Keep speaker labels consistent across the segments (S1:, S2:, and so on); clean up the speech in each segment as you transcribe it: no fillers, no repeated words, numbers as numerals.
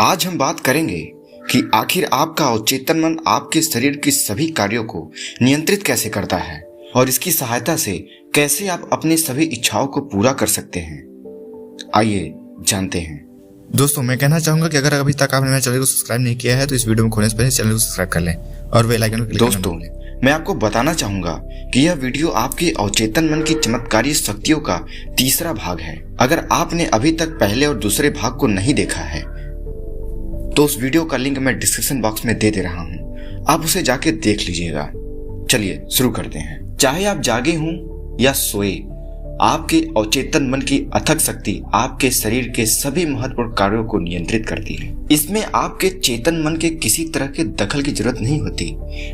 S1: आज हम बात करेंगे कि आखिर आपका अवचेतन मन आपके शरीर के सभी कार्यों को नियंत्रित कैसे करता है और इसकी सहायता से कैसे आप अपनी सभी इच्छाओं को पूरा कर सकते हैं। आइए जानते हैं।
S2: दोस्तों, मैं कहना चाहूंगा कि अगर अभी तक आपने मेरे चैनल को सब्सक्राइब नहीं किया है तो इस वीडियो में खोलने से पहले चैनल को सब्सक्राइब कर लें और बेल आइकन को क्लिक करना
S1: दोस्तों, मैं आपको बताना चाहूंगा कि यह वीडियो आपके अवचेतन मन की चमत्कारी शक्तियों का तीसरा भाग है। अगर आपने अभी तक पहले और दूसरे भाग को नहीं देखा है तो उस वीडियो का लिंक मैं डिस्क्रिप्शन बॉक्स में दे रहा हूँ, आप उसे जाके देख लीजिएगा। चलिए शुरू करते हैं। चाहे आप जागे हों या सोए, आपके अवचेतन मन की अथक शक्ति आपके शरीर के सभी महत्वपूर्ण कार्यों को नियंत्रित करती है। इसमें आपके चेतन मन के किसी तरह के दखल की जरूरत नहीं होती।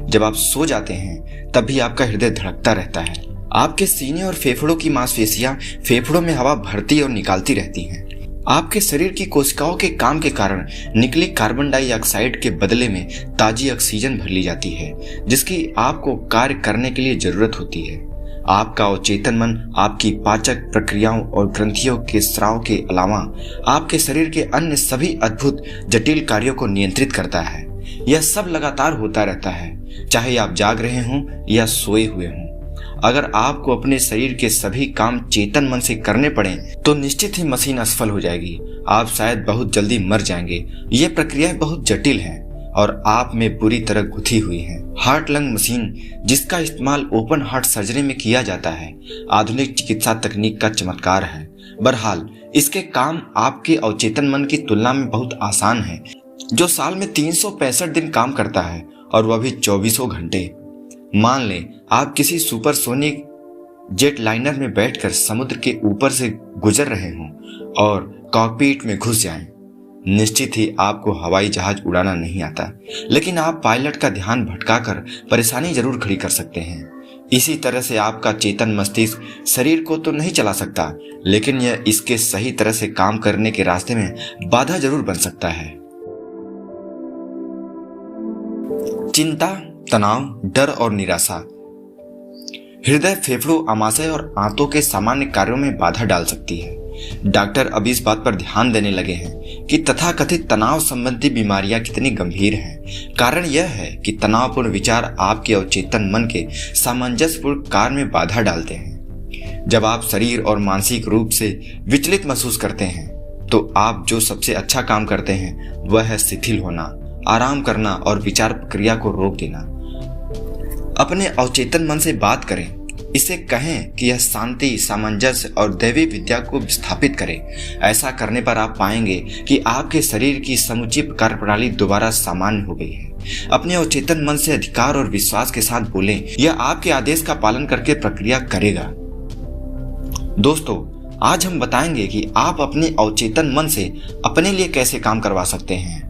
S1: जब आप सो जाते हैं तब भी आपका हृदय धड़कता रहता है। आपके सीने और फेफड़ों की मांसपेशियां फेफड़ों में हवा भरती और निकालती रहती हैं। आपके शरीर की कोशिकाओं के काम के कारण निकली कार्बन डाइऑक्साइड के बदले में ताजी ऑक्सीजन भर ली जाती है, जिसकी आपको कार्य करने के लिए जरूरत होती है। आपका अवचेतन मन आपकी पाचक प्रक्रियाओं और ग्रंथियों के स्राव के अलावा आपके शरीर के अन्य सभी अद्भुत जटिल कार्यों को नियंत्रित करता है। यह सब लगातार होता रहता है, चाहे आप जाग रहे हों या सोए हुए हों। अगर आपको अपने शरीर के सभी काम चेतन मन से करने पड़े तो निश्चित ही मशीन असफल हो जाएगी। आप शायद बहुत जल्दी मर जाएंगे। ये प्रक्रिया बहुत जटिल है और आप में पूरी तरह गुथी हुई है। हार्ट लंग मशीन, जिसका इस्तेमाल ओपन हार्ट सर्जरी में किया जाता है, आधुनिक चिकित्सा तकनीक का चमत्कार है। बहरहाल, इसके काम आपके अवचेतन मन की तुलना में बहुत आसान है, जो साल में 365 दिन काम करता है और वह भी 24 घंटे। मान लें आप किसी सुपरसोनिक जेट लाइनर में बैठकर समुद्र के ऊपर से गुजर रहे हों और कॉकपिट में घुस जाएं। निश्चित ही आपको हवाई जहाज उड़ाना नहीं आता, लेकिन आप पायलट का ध्यान भटकाकर परेशानी जरूर खड़ी कर सकते हैं। इसी तरह से आपका चेतन मस्तिष्क शरीर को तो नहीं चला सकता, लेकिन यह इसके सही तरह से काम करने के रास्ते में बाधा जरूर बन सकता है। चिंता, तनाव, डर और निराशा हृदय, फेफड़ों, आमाशय और आंतों के सामान्य कार्यों में बाधा डाल सकती है। डॉक्टर अब इस बात पर ध्यान देने लगे हैं कि तथाकथित तनाव संबंधी बीमारियां कितनी गंभीर हैं। कारण यह है कि तनावपूर्ण विचार आपके अवचेतन मन के सामंजस्यपूर्ण कार्य में बाधा डालते हैं। जब आप शरीर और मानसिक रूप से विचलित महसूस करते हैं तो आप जो सबसे अच्छा काम करते हैं वह है शिथिल होना, आराम करना और विचार प्रक्रिया को रोक देना। अपने अवचेतन मन से बात करें, इसे कहें कि यह शांति, सामंजस्य और दैवी विद्या को स्थापित करे। ऐसा करने पर आप पाएंगे कि आपके शरीर की समुचित कार्यप्रणाली दोबारा सामान्य हो गई है। अपने अवचेतन मन से अधिकार और विश्वास के साथ बोलें, यह आपके आदेश का पालन करके प्रक्रिया करेगा। दोस्तों, आज हम बताएंगे कि आप अपने अवचेतन मन से अपने लिए कैसे काम करवा सकते हैं।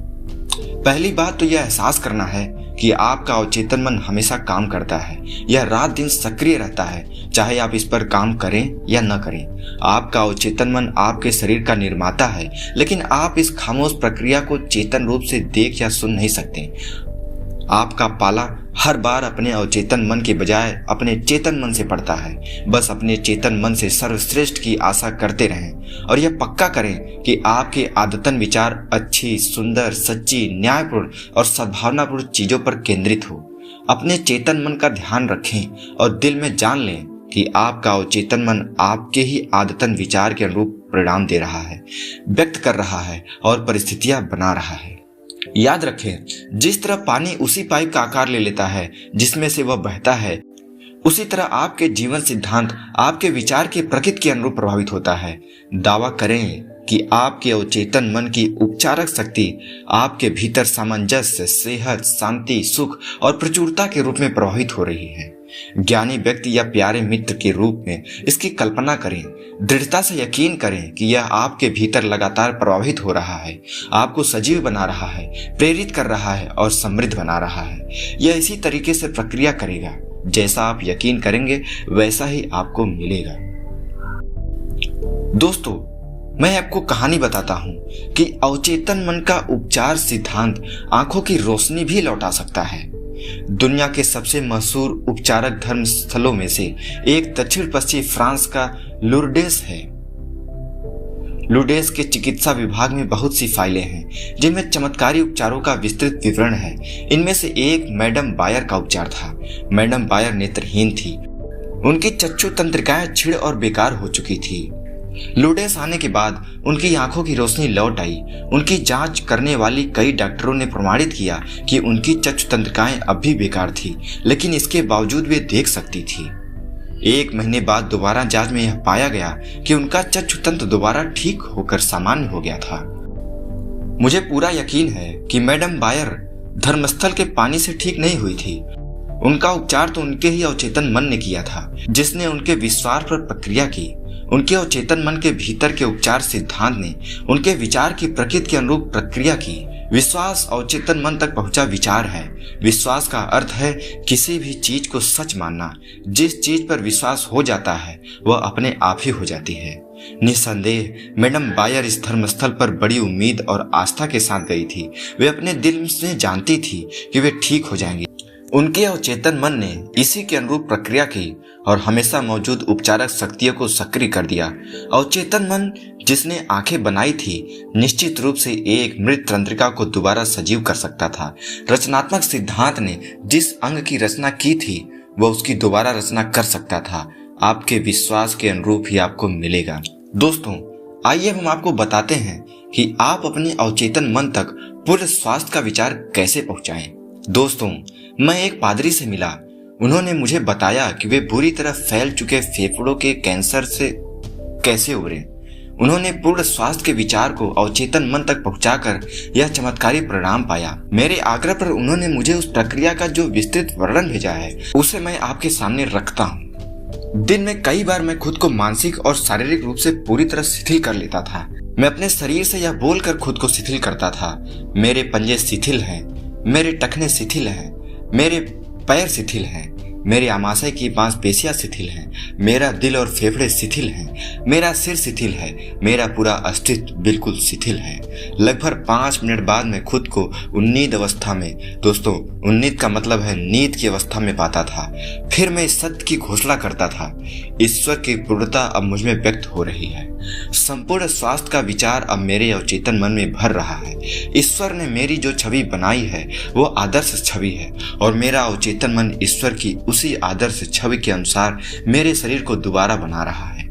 S1: पहली बात तो यह एहसास करना है कि आपका अवचेतन मन हमेशा काम करता है। यह रात दिन सक्रिय रहता है, चाहे आप इस पर काम करें या न करें। आपका अवचेतन मन आपके शरीर का निर्माता है, लेकिन आप इस खामोश प्रक्रिया को चेतन रूप से देख या सुन नहीं सकते। आपका पाला हर बार अपने अवचेतन मन के बजाय अपने चेतन मन से पड़ता है। बस अपने चेतन मन से सर्वश्रेष्ठ की आशा करते रहें और यह पक्का करें कि आपके आदतन विचार अच्छी, सुंदर, सच्ची, न्यायपूर्ण और सद्भावनापूर्ण चीजों पर केंद्रित हो। अपने चेतन मन का ध्यान रखें और दिल में जान लें कि आपका अवचेतन मन आपके ही आदतन विचार के अनुरूप परिणाम दे रहा है, व्यक्त कर रहा है और परिस्थितियां बना रहा है। याद रखें, जिस तरह पानी उसी पाइप का आकार ले लेता है जिसमें से वह बहता है, उसी तरह आपके जीवन सिद्धांत आपके विचार की प्रकृति के अनुरूप प्रभावित होता है। दावा करें कि आपके अवचेतन मन की उपचारक शक्ति आपके भीतर सामंजस्य, सेहत, शांति, सुख और प्रचुरता के रूप में प्रभावित हो रही है। ज्ञानी व्यक्ति या प्यारे मित्र के रूप में इसकी कल्पना करें। दृढ़ता से यकीन करें कि यह आपके भीतर लगातार प्रभावित हो रहा है, आपको सजीव बना रहा है, प्रेरित कर रहा है और समृद्ध बना रहा है। यह इसी तरीके से प्रक्रिया करेगा। जैसा आप यकीन करेंगे वैसा ही आपको मिलेगा। दोस्तों, मैं आपको कहानी बताता हूं कि अवचेतन मन का उपचार सिद्धांत आंखों की रोशनी भी लौटा सकता है। दुनिया के सबसे मशहूर उपचारक धर्म स्थलों में से एक दक्षिण पश्चिमी फ्रांस का लुर्डेस है। लुडेस के चिकित्सा विभाग में बहुत सी फाइलें हैं जिनमें चमत्कारी उपचारों का विस्तृत विवरण है। इनमें से एक मैडम बायर का उपचार था। मैडम बायर नेत्रहीन थी। उनकी चक्षु तंत्रिकाएं छिड़ और बेकार हो चुकी थी। लुडेस आने के बाद उनकी आंखों की रोशनी लौट आई। उनकी जांच करने वाली कई डॉक्टरों ने प्रमाणित किया कि उनकी चक्षु तंत्रिकाएं अब भी बेकार थी, लेकिन इसके बावजूद वे देख सकती थी। 1 महीने बाद दोबारा जांच में यह पाया गया कि उनका चक्षु तंत्र दोबारा ठीक होकर सामान्य हो गया था। मुझे पूरा यकीन है कि मैडम बायर धर्मस्थल के पानी से ठीक नहीं हुई थी। उनका उपचार तो उनके ही अवचेतन मन ने किया था, जिसने उनके विश्वास पर प्रक्रिया की। उनके अवचेतन मन के भीतर के उपचार सिद्धांत ने उनके विचार की प्रकृति के अनुरूप प्रक्रिया की। विश्वास अवचेतन मन तक पहुंचा विचार है। विश्वास का अर्थ है किसी भी चीज को सच मानना। जिस चीज पर विश्वास हो जाता है वह अपने आप ही हो जाती है। निस्संदेह मैडम बायर इस धर्मस्थल पर बड़ी उम्मीद और आस्था के साथ गई थी। वे अपने दिल में जानती थी कि वे ठीक हो जाएंगे। उनके अवचेतन मन ने इसी के अनुरूप प्रक्रिया की और हमेशा मौजूद उपचारक शक्तियों को सक्रिय कर दिया। अवचेतन मन जिसने आंखें बनाई थी निश्चित रूप से एक मृत तंत्रिका को दोबारा सजीव कर सकता था। रचनात्मक सिद्धांत ने जिस अंग की रचना की थी वह उसकी दोबारा रचना कर सकता था। आपके विश्वास के अनुरूप ही आपको मिलेगा। दोस्तों, आइए हम आपको बताते हैं कि आप अपने अवचेतन मन तक पूर्ण स्वास्थ्य का विचार कैसे पहुंचाएं। दोस्तों, मैं एक पादरी से मिला। उन्होंने मुझे बताया कि वे बुरी तरह फैल चुके फेफड़ों के कैंसर से कैसे उबरे। उन्होंने पूर्ण स्वास्थ्य के विचार को अवचेतन मन तक पहुंचाकर यह चमत्कारी परिणाम पाया। मेरे आग्रह पर उन्होंने मुझे उस प्रक्रिया का जो विस्तृत वर्णन भेजा है उसे मैं आपके सामने रखता हूँ। दिन में कई बार मैं खुद को मानसिक और शारीरिक रूप से पूरी तरह शिथिल कर लेता था। मैं अपने शरीर से यह बोलकर खुद को शिथिल करता था, मेरे पंजे शिथिल हैं, मेरे टखने शिथिल हैं, मेरे पैर शिथिल हैं, मेरे आमाशय की मांसपेशियां शिथिल हैं, मेरा दिल और फेफड़े शिथिल हैं, मेरा सिर शिथिल है, मेरा पूरा अस्तित्व बिल्कुल शिथिल है। लगभग 5 मिनट बाद मैं खुद को उन्नीद अवस्था में, दोस्तों उन्नीद का मतलब है नींद की अवस्था में पाता था। फिर मैं इस सत्य की घोषणा करता था, ईश्वर की पूर्णता अब मुझ में व्यक्त हो रही है। संपूर्ण स्वास्थ्य का विचार अब मेरे अवचेतन मन में भर रहा है। ईश्वर ने मेरी जो छवि बनाई है वो आदर्श छवि है और मेरा अवचेतन मन ईश्वर की उसी आदर्श छवि के अनुसार मेरे शरीर को दोबारा बना रहा है।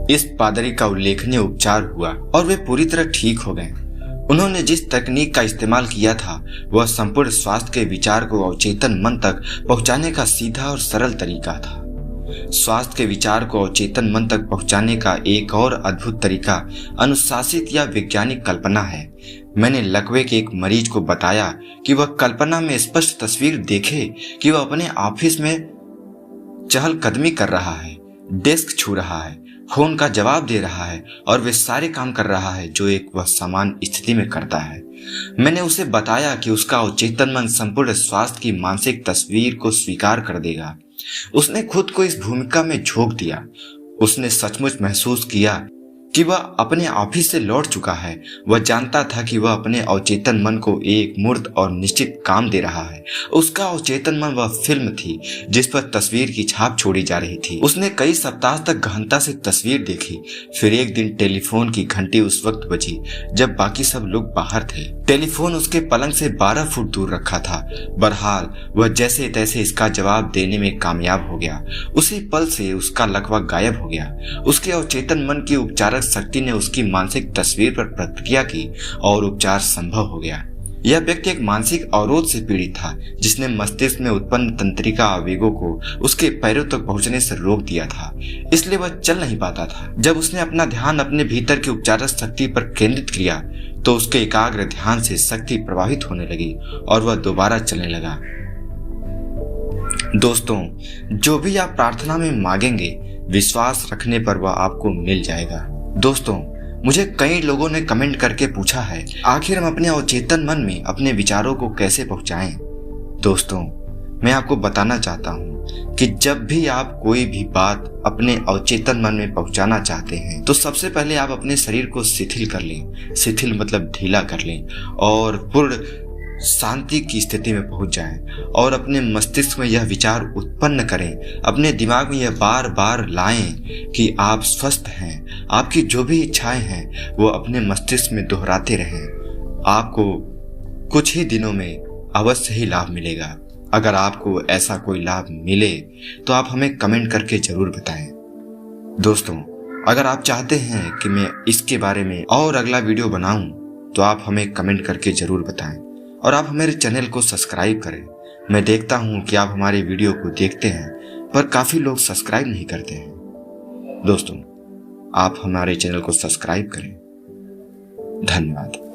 S1: इस पादरी का उल्लेखनीय उपचार हुआ और वे पूरी तरह ठीक हो गए। उन्होंने जिस तकनीक का इस्तेमाल किया था वह संपूर्ण स्वास्थ्य के विचार को अवचेतन मन तक पहुंचाने का सीधा और सरल तरीका था। स्वास्थ्य के विचार को अवचेतन मन तक पहुंचाने का एक और अद्भुत तरीका अनुशासित या वैज्ञानिक कल्पना है। मैंने लकवे के एक मरीज को बताया कि वह कल्पना में स्पष्ट तस्वीर देखे कि वह अपने ऑफिस में चहलकदमी कर रहा है, डेस्क छू रहा है, फोन का जवाब दे रहा है और वे सारे काम कर रहा है जो एक वह सामान्य स्थिति में करता है। मैंने उसे बताया कि उसका अवचेतन मन संपूर्ण स्वास्थ्य की मानसिक तस्वीर को स्वीकार कर देगा। उसने खुद को इस भूमिका में झोंक दिया। उसने सचमुच महसूस किया कि वह अपने ऑफिस से लौट चुका है। वह जानता था कि वह अपने अवचेतन मन को एक मूर्त और निश्चित काम दे रहा है। उसका अवचेतन मन वह फिल्म थी जिस पर तस्वीर की छाप छोड़ी जा रही थी। उसने कई सप्ताह तक गहनता से तस्वीर देखी। फिर एक दिन टेलीफोन की घंटी उस वक्त बजी जब बाकी सब लोग बाहर थे। टेलीफोन उसके पलंग से 12 फुट दूर रखा था। बहरहाल वह जैसे तैसे इसका जवाब देने में कामयाब हो गया। उसी पल से उसका लकवा गायब हो गया। उसके अवचेतन मन की उपचारक शक्ति ने उसकी मानसिक तस्वीर पर प्रतिक्रिया की और उपचार संभव हो गया। यह व्यक्ति एक मानसिक अवरोध से पीड़ित था जिसने मस्तिष्क में उत्पन्न तंत्रिका आवेगों को उसके पैरों तक पहुंचने से रोक दिया था, इसलिए वह चल नहीं पाता था। जब उसने अपना ध्यान अपने भीतर की उपचारक शक्ति पर केंद्रित किया तो उसके एकाग्र ध्यान से शक्ति प्रभावित होने लगी और वह दोबारा चलने लगा। दोस्तों, जो भी आप प्रार्थना में मांगेंगे विश्वास रखने पर वह आपको मिल जाएगा। दोस्तों, मुझे कई लोगों ने कमेंट करके पूछा है आखिर हम अपने अवचेतन मन में अपने विचारों को कैसे पहुंचाएं। दोस्तों, मैं आपको बताना चाहता हूं कि जब भी आप कोई भी बात अपने अवचेतन मन में पहुंचाना चाहते हैं तो सबसे पहले आप अपने शरीर को शिथिल कर लें। शिथिल मतलब ढीला कर लें और पूर्ण शांति की स्थिति में पहुंच जाएं और अपने मस्तिष्क में यह विचार उत्पन्न करें, अपने दिमाग में यह बार बार लाएं कि आप स्वस्थ हैं। आपकी जो भी इच्छाएं हैं वो अपने मस्तिष्क में दोहराते रहें। आपको कुछ ही दिनों में अवश्य ही लाभ मिलेगा। अगर आपको ऐसा कोई लाभ मिले तो आप हमें कमेंट करके जरूर बताएं। दोस्तों, अगर आप चाहते हैं कि मैं इसके बारे में और अगला वीडियो बनाऊं तो आप हमें कमेंट करके जरूर बताएं और आप हमारे चैनल को सब्सक्राइब करें। मैं देखता हूं कि आप हमारे वीडियो को देखते हैं पर काफी लोग सब्सक्राइब नहीं करते हैं। दोस्तों, आप हमारे चैनल को सब्सक्राइब करें। धन्यवाद।